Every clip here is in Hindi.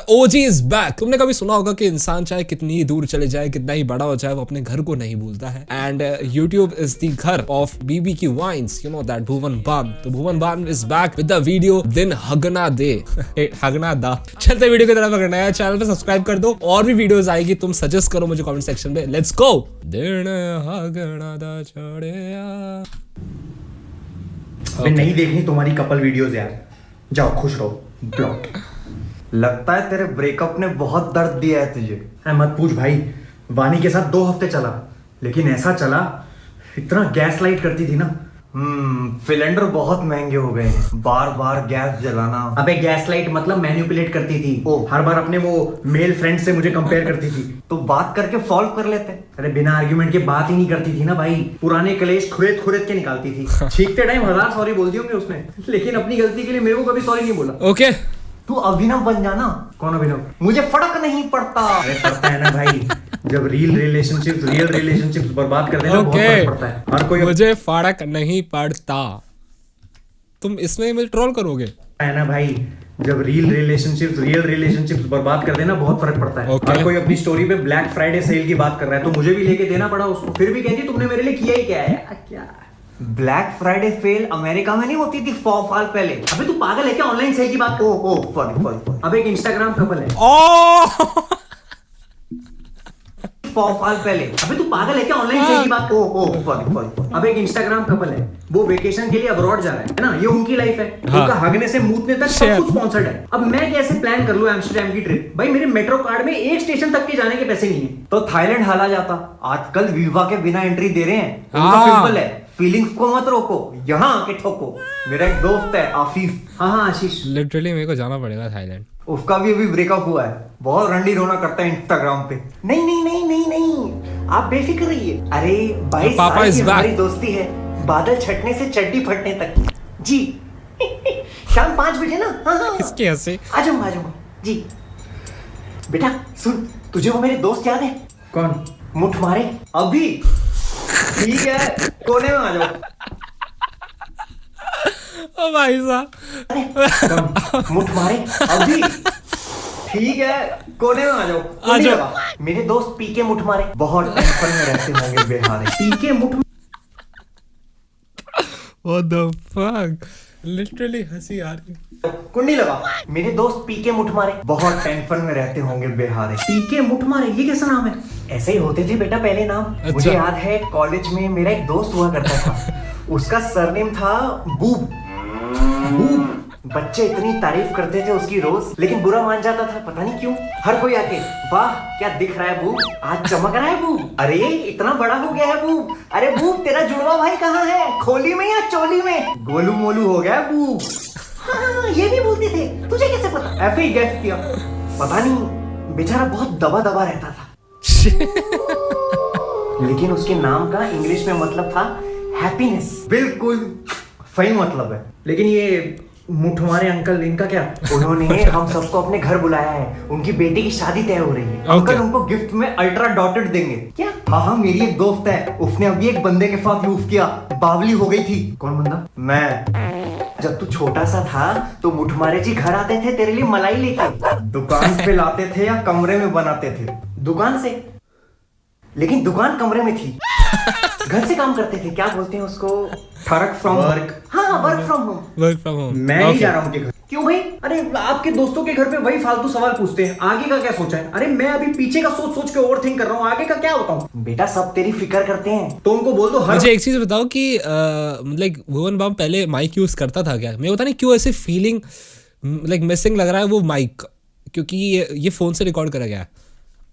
OG is back। तुमने कभी सुना होगा कि इंसान चाहे कितनी ही दूर चले जाए, कितना ही बड़ा हो जाए, वो अपने घर को नहीं भूलता है। एंड YouTube is the घर of BBQ Wines, you know that Bhuvan Bam. तो Bhuvan Bam is back with the video दिन हगना दे हगना दा। चलते वीडियो की तरफ अगर नया चैनल पे सब्सक्राइब कर दो, और भी वीडियोस आएगी, तुम सजेस्ट करो मुझे कमेंट सेक्शन में। Let's go. दिन हगना दा छोड़ेया। नहीं देखनी तुम्हारी कपल वीडियोस यार, जाओ खुश रहो। ब्लॉक। लगता है तेरे ब्रेकअप ने बहुत दर्द दिया है तुझे। मत पूछ भाई, वानी के साथ 2 हफ्ते चला, लेकिन ऐसा चला, इतना गैस लाइट करती थी ना। सिलेंडर बहुत महंगे हो गए हैं, बार बार गैस जलाना। अबे गैस लाइट मतलब मैनिपुलेट करती थी। हर बार अपने वो मेल फ्रेंड से मुझे कंपेयर करती थी, तो बात करके सॉल्व कर लेते। अरे बिना आर्ग्यूमेंट के बात ही नहीं करती थी ना भाई, पुराने कलेश खुरेद खुरेद के निकालती थी। छींकते टाइम 1000 सॉरी बोल दी होंगी उसने, लेकिन अपनी गलती के लिए मेरे को कभी सॉरी नहीं बोला। ओके तू अभिनव बन जाना। कौन अभिनव? मुझे फर्क नहीं पड़ता। अरे पड़ता है ना भाई, जब रियल रिलेशनशिप्स बर्बाद कर देना बहुत फर्क पड़ता है। हर कोई मुझे फर्क नहीं पड़ता। तुम इसमें मुझे ट्रोल करोगे है ना भाई, जब रियल रिलेशनशिप्स बर्बाद कर देना बहुत फर्क पड़ता है। हर कोई अपनी स्टोरी पे ब्लैक फ्राइडे सेल की बात कर रहा है, तो मुझे भी लेके देना पड़ा उसको। फिर भी कहती तुमने मेरे लिए किया ही क्या है। क्या ब्लैक फ्राइडे सेल अमेरिका में नहीं होती थी 100 साल पहले? अबे तू पागल है क्या? ऑनलाइन सेल की बात। सॉरी। अब एक इंस्टाग्राम कपल है। 100 साल पहले। अबे तू पागल है क्या? ऑनलाइन सेल की बात। सॉरी। अब एक इंस्टाग्राम कपल है, वो वेकेशन के लिए अब्रॉड जा रहा है ना। ये उनकी लाइफ है, उनका हगने से मूतने तक सब कुछ स्पॉन्सर्ड है। अब मैं कैसे प्लान कर लूं एम्स्टरडैम की ट्रिप? भाई मेरे मेट्रो कार्ड में एक स्टेशन तक के जाने के पैसे नहीं है, तो थाईलैंड हाला जाता। आजकल वीजा के बिना एंट्री दे रहे हैं। उनका सिंपल है, फीलिंग्स को मत रोको, यहाँ आके ठोको। मेरा एक दोस्त है आशीष। हाँ आशीष। लिटरली मेरे को जाना पड़ेगा थाईलैंड। उसका भी अभी ब्रेकअप हुआ है, बहुत रंडी रोना करता है इंस्टाग्राम पे। नहीं, आप बेफिक्र रहिए। अरे 22 साल की हमारी दोस्ती है, बादल छटने से चड्डी फटने तक जी। शाम 5 बजे ना। हाँ। इसके हंसे आ जाऊंगा जी। बेटा सुन, तुझे वो मेरे दोस्त याद है? कौन? मुठ मारे अभी। ठीक है, कोने में आ जाओ। ओ भाई साहब, मुठ मारे अभी। ठीक है, कोने में आ जाओ। मेरे दोस्त पीके मुठ मारे बहुत टेंशन में रहते होंगे बेहारे। पीके मुठ। What the fuck? लिटरली हंसी आ रही। कुंडी लगा। मेरे दोस्त पीके मुठ मारे बहुत टेंशन में रहते होंगे बेहारे। पीके मुठ मारे, ये कैसा नाम है? ऐसे ही होते थे बेटा पहले नाम। अच्छा। मुझे याद है कॉलेज में मेरा एक दोस्त हुआ करता था, उसका सरनेम था बूब। बच्चे इतनी तारीफ करते थे उसकी रोज, लेकिन बुरा मान जाता था, पता नहीं क्यों। हर कोई आके वाह क्या दिख रहा है बूब, आज चमक रहा है बूब। अरे इतना बड़ा हो गया है बूब। अरे बूब तेरा जुड़वा भाई कहाँ है, खोली में या चोली में? गोलू मोलू हो गया बूब। हाँ, ये भी बोलते थे। तुझे कैसे पता? ऐसे ही गैस किया। पता नहीं, बेचारा बहुत दबा रहता था। लेकिन उसके नाम का इंग्लिश में मतलब था हैप्पीनेस। बिल्कुल सही मतलब है। लेकिन ये मुठ हमारे अंकल, इनका क्या? उन्होंने हम सबको अपने घर बुलाया है, उनकी बेटी की शादी तय हो रही है। अंकल उनको गिफ्ट में अल्ट्रा डॉटेड देंगे। क्या? हाँ, मेरी एक दोस्त है, उसने अभी एक बंदे के साथ यूज किया, बावली हो गई थी। कौन बंदा? मैं। जब तू छोटा सा था तो मुठमारे जी घर आते थे तेरे लिए मलाई लेके। दुकान पे लाते थे या कमरे में बनाते थे? दुकान से, लेकिन दुकान कमरे में थी। घर से काम करते थे, क्या बोलते हैं उसको? Work from work. हाँ, वर्क फ्रॉम होम। मैं नहीं जा रहा हूँ उनके घर। क्यों भाई? अरे आपके दोस्तों के घर पे वही फालतू सवाल पूछते हैं, आगे का क्या सोचा है? अरे मैं अभी पीछे का सोच के ओवरथिंक कर रहा हूँ, आगे का क्या बताऊँ? बेटा सब तेरी फिक्र करते हैं, तो उनको बोल दो। मुझे एक चीज बताओ कि लाइक भुवन बाम पहले माइक यूज करता था क्या? मैं पता नहीं क्यों ऐसे फीलिंग लाइक मिसिंग लग रहा है वो माइक, क्योंकि ये फोन से रिकॉर्ड करा गया है।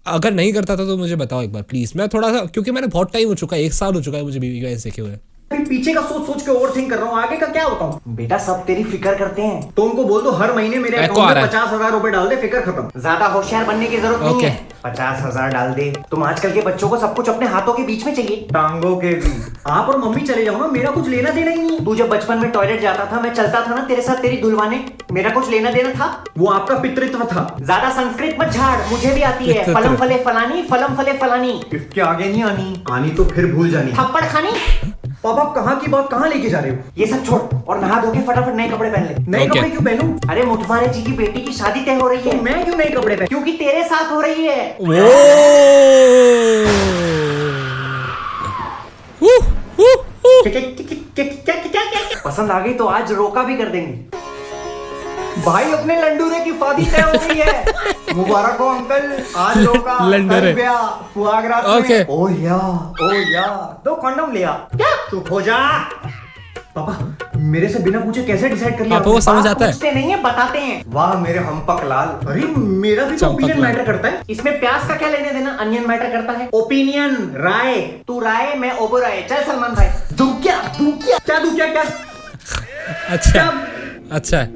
अगर नहीं करता था तो मुझे बताओ एक बार प्लीज। मैं थोड़ा सा, क्योंकि मैंने बहुत टाइम हो चुका है, 1 साल हो चुका है मुझे BBQ देखे हुए। पीछे का सोच के ओवरथिंक कर रहा हूँ, आगे का क्या बताऊँ? बेटा सब तेरी फिक्र करते हैं, तो उनको बोल दो हर महीने मेरे अकाउंट में 50,000 रुपए डाल दे, फिक्र खत्म। ज्यादा होशियार बनने की जरूरत नहीं है, 50,000 डाल दे। तुम आजकल के बच्चों को सब कुछ अपने हाथों के बीच में चाहिए, टांगों के भी। आप और मम्मी चले जाओ ना, मेरा कुछ लेना देना ही नहीं। तू जब बचपन में टॉयलेट जाता था, मैं चलता था ना तेरे साथ तेरी धुलवाने, मेरा कुछ लेना देना था? वो आपका पितृत्व था। ज्यादा संस्कृत मत झाड़, मुझे भी आती है। फलम फले फलानी, फलम फले फलानी। इसके आगे नहीं आनी, आनी तो फिर भूल जानी। थप्पड़ खानी। पापा आप कहाँ की बात कहाँ लेके जा रहे हो? ये सब छोड़ और नहा धो के फटाफट नए कपड़े पहन ले। नए Okay. कपड़े क्यों पहनूं? अरे मुठमारे जी की बेटी की शादी तय हो रही है, मैं क्यों नए कपड़े पहन? क्योंकि तेरे साथ हो रही है। क्या? पसंद आ गई तो आज रोका भी कर देंगे। भाई अपने लंडूरे की शादी तय हो गई है। मुबारक हो अंकल, आज रोका लंडूरे। कल ब्याह, सुहागरात Okay. में। ओ या दो कंडोम लिया। क्या तू खो जा। पापा मेरे से बिना पूछे कैसे डिसाइड कर लिया? पापा को समझ आता है? पूछते नहीं है, बताते हैं। वाह मेरे हम्पक लाल। अरे मेरा भी तो चंपक ओपिनियन लाल। मैटर करता है। इसमें प्याज का क्या लेने देना? अनियन मैटर करता है। ओपिनियन राय, तू राय मैं ओबराय। चल सलमान भाई। दुकिया क्या? अच्छा अच्छा है।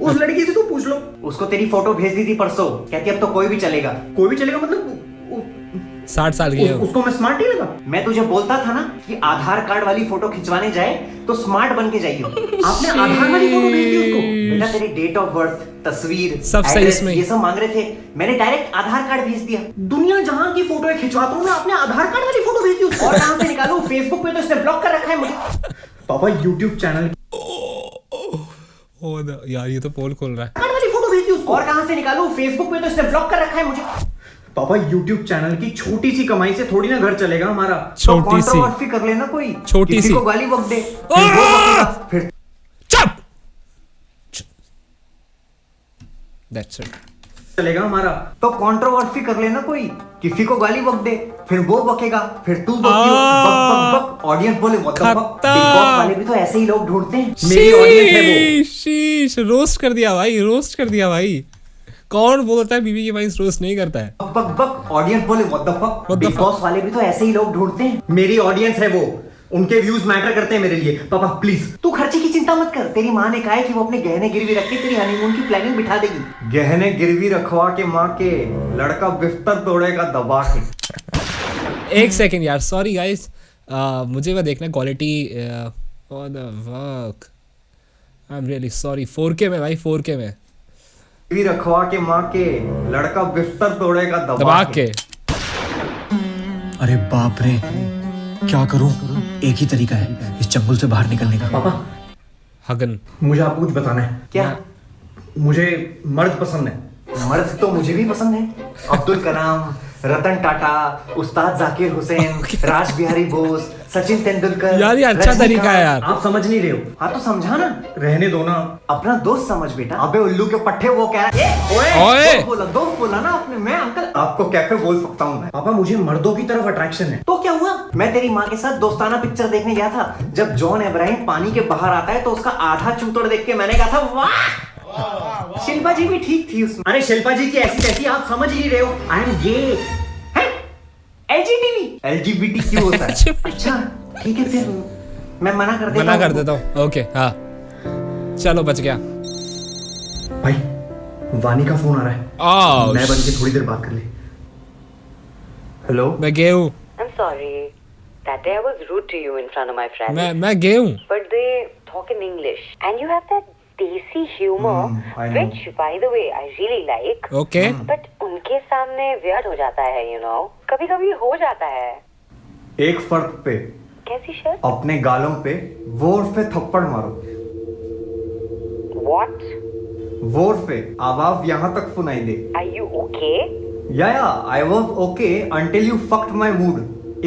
उस लड़की से तू पूछ लो। उसको तेरी फोटो भेज दी थी परसों, कहती अब तो कोई भी चलेगा। कोई भी चलेगा मतलब 60 साल की है वो। उसको मैं स्मार्ट नहीं लगा? मैं तुझे बोलता था ना कि आधार कार्ड वाली फोटो खिंचवाने जाए तो स्मार्ट बन के जाइए। आपने आधार वाली फोटो भेज दी उसको। बेटा तेरी डेट ऑफ बर्थ, तस्वीर, सब सही एड्रेस, इसमें ही। ये सब मांग रहे थे। मैंने डायरेक्ट आधार कार्ड भेज दिया। दुनिया जहां की फोटो खिंचवाता हूँ मैं, आपने आधार कार्ड वाली फोटो भेज दी उसको। और कहां से निकालूं? फेसबुक पे तो इसने ब्लॉक कर रखा है मुझे। पापा यूट्यूब चैनल यार ये तो पोल खोल रहा है। कार्ड वाली फोटो भेज दी उसको। और कहां से निकालूं? फेसबुक पे तो इसने ब्लॉक कर रखा है मुझे। पापा YouTube चैनल की छोटी सी कमाई से थोड़ी ना घर चलेगा हमारा। छोटी तो सी। कंट्रोवर्सी कर लेना कोई। छोटी किसी सी। को गाली बक दे, फिर वो बकेगा, फिर चुप। That's it. चलेगा हमारा। तो कंट्रोवर्सी कर लेना कोई। किसी को गाली बक दे, फिर वो बकेगा, फिर तू बकियो। बक। ऑडियंस बोले what the fuck? खत्म। बिग बॉस वाले भी तो ऐसे ही लोग ढूंढते हैं। मेरी ऑडियंस है वो। शीश रोस्ट कर दिया भाई, रोस्ट कर दिया भाई। कौन बोलता है बीबी की वाइन्स रोस्ट नहीं करता है? बक। ऑडियंस बोले what the fuck? What the big fuck? Boss वाले भी तो ऐसे ही लोग ढूंढते हैं। मेरी ऑडियंस है वो। उनके व्यूज मैटर करते हैं मेरे लिए। पापा प्लीज तू खर्चे की चिंता मत कर। तेरी माँ ने कहा है कि वो अपने गहने गिरवी रख के तेरी हनीमून की प्लानिंग बिठा देगी। गहने गिरवी रखवा के माँ के लड़का बिस्तर तोड़ेगा दबा के। एक सेकंड यार, सॉरी गाइस, मुझे वह देखना quality. What the fuck, I am really sorry. 4K में भाई, 4K में गिरवी रखवा के माँ के लड़का बिस्तर तोड़ेगा दबा के। अरे बाप रे, क्या करूं? एक ही तरीका है इस जंगल से बाहर निकलने का। पापा हगन। मुझे आपको कुछ बताना है। क्या? मुझे मर्द पसंद है। मर्द तो मुझे भी पसंद है। अब्दुल कलाम, रतन टाटा, उस्ताद जाकिर हुसैन, राज बिहारी बोस, सचिन तेंदुलकर। यार ये अच्छा तरीका है यार। आप समझ नहीं रहे हो। हाँ तो समझा ना। रहने दो ना। अपना दोस्त समझ बेटा। अबे उल्लू के पट्टे वो कह रहा है। ओए! दोस्त बोला ना आपने। मैं अंकल आपको कैफे बोल सकता हूँ मैं। पापा मुझे मर्दों की तरफ अट्रैक्शन है। तो क्या हुआ? मैं तेरी माँ के साथ दोस्ताना पिक्चर देखने गया था। जब जॉन अब्राहम पानी के बाहर आता है तो उसका आधा चूतड़ देख के मैंने कहा था वाह। शिल्पा जी भी ठीक थी उसमें। अरे शिल्पा जी की ऐसी तैसी आप समझ ही नहीं रहे हो। I am gay. LGBT क्यों होता है? अच्छा ठीक है फिर मैं मना कर देता हूँ। ओके हाँ चलो, बच गया। भाई वानी का फोन आ रहा है। Oh, मैं बन के थोड़ी देर बात कर ले। हेलो मैं गे हूँ। I'm sorry. That day I was rude to you in front of my friends. मैं गे हूँ। But they talk in English. And you have that desi humor, I know. which by the way I really like. Okay But उनके सामने weird हो जाता है, you know. कभी कभी हो जाता है। एक फर्क पे, कैसी शर्ट? अपने गालों पे वोट पे थप्पड़ मारो। What? वोट पे आवाज यहाँ तक सुनाई दे। Are you okay? Yeah, I was okay until you fucked my mood.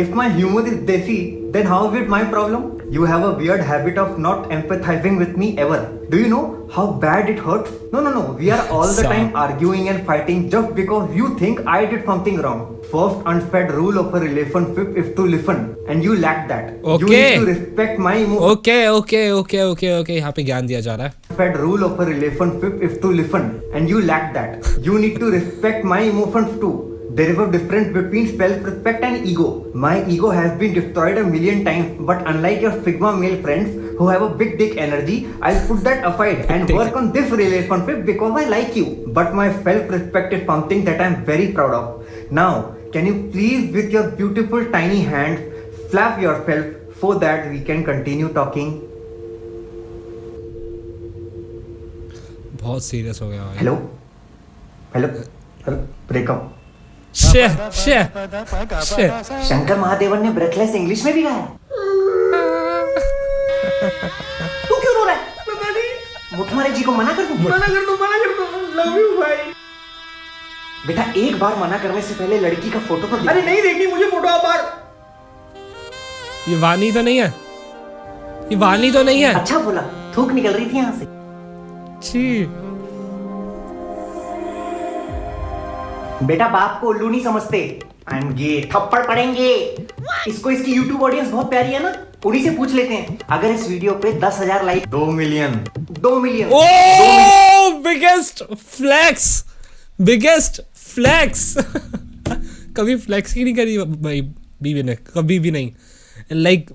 If my humor is desi, then how is it my problem? You have a weird habit of not empathizing with me ever. Do you know how bad it hurts? No. We are all the time arguing and fighting just because you think I did something wrong. First unsaid rule of a relationship is to listen, and you lack that. Okay. You need to respect my emotions. Okay यहाँ पे ज्ञान दिया जा रहा है। Unsaid rule of a relationship is to listen, and you lack that. You need to respect my emotions too. There is a difference between self-respect and ego. My ego has been destroyed a million times, but unlike your Sigma male friends who have a big dick energy, I'll put that aside and work on this relationship because I like you. But my self-respect is something that I'm very proud of. Now, can you please with your beautiful tiny hands slap yourself so that we can continue talking? बहुत सीरियस हो गया भाई। Hello breakup. शे शंकर महादेवन ने ब्रेथलेस इंग्लिश में भी गाया। तू क्यों रो रहा है? पता नहीं। मुठमारे जी को मना कर दूं? मना कर दो। लव यू भाई। बेटा एक बार मना करने से पहले लड़की का फोटो तो अरे नहीं देखनी मुझे फोटो आप बार। ये वानी तो नहीं है, ये वानी तो नहीं है। अच्छा बोला, थूक निकल रही थी यहाँ से। छी। बेटा बाप को उल्लू नहीं समझते। ये थप्पड़ पड़ेंगे। इसको इसकी YouTube ऑडियंस बहुत प्यारी है ना, उन्हीं से पूछ लेते हैं। अगर इस वीडियो पे 10,000 लाइक 2 मिलियन ओह बिगेस्ट फ्लेक्स, बिगेस्ट फ्लेक्स। कभी फ्लेक्स ही नहीं करी भाई बीवी ने, कभी भी नहीं। लाइक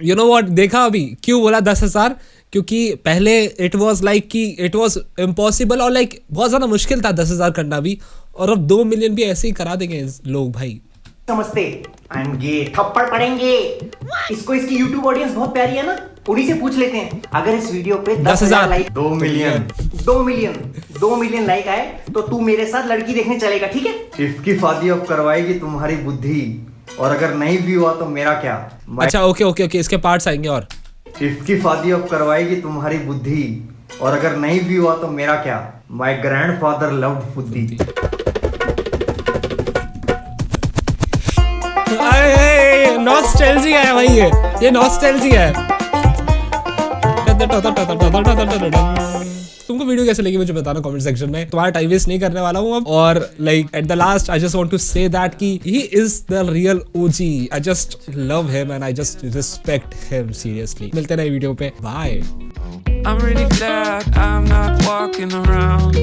यू नो व्हाट, देखा अभी क्यों बोला 10,000? क्योंकि पहले इट वाज लाइक कि इट वाज इम्पॉसिबल और लाइक बहुत ज्यादा मुश्किल था 10,000 करना भी, और अब 2 मिलियन भी ऐसे ही करा देंगे लोग भाई। समझते। ये थप्पड़ पड़ेंगे। इसको इसकी YouTube ऑडियंस बहुत प्यारी है ना, उन्हीं से पूछ लेते हैं। अगर इस वीडियो पे 10,000 लाइक 2 मिलियन लाइक आए तो तू मेरे साथ लड़की देखने चलेगा, ठीक है? इसकी शादी अब करवाएगी तुम्हारी बुद्धि, और अगर नहीं भी हुआ तो मेरा क्या? अच्छा ओके ओके ओके, इसके पार्ट्स आएंगे। और इसकी शादी अब करवाएगी तुम्हारी बुद्धि, और अगर नहीं भी हुआ तो मेरा क्या? माय ग्रैंडफादर लव्ड बुद्धि। नॉस्टैल्जिया है भाई, ये नॉस्टैल्जिया है। तुमको वीडियो कैसे लगी मुझे बताना कमेंट सेक्शन में। तुम्हारा टाइम वेस्ट नहीं करने वाला हूँ अब। और like at the last I just want to say that कि he is the real OG। I just love him and I just respect him seriously. मिलते हैं नए वीडियो पे, bye. I'm really glad I'm not walking around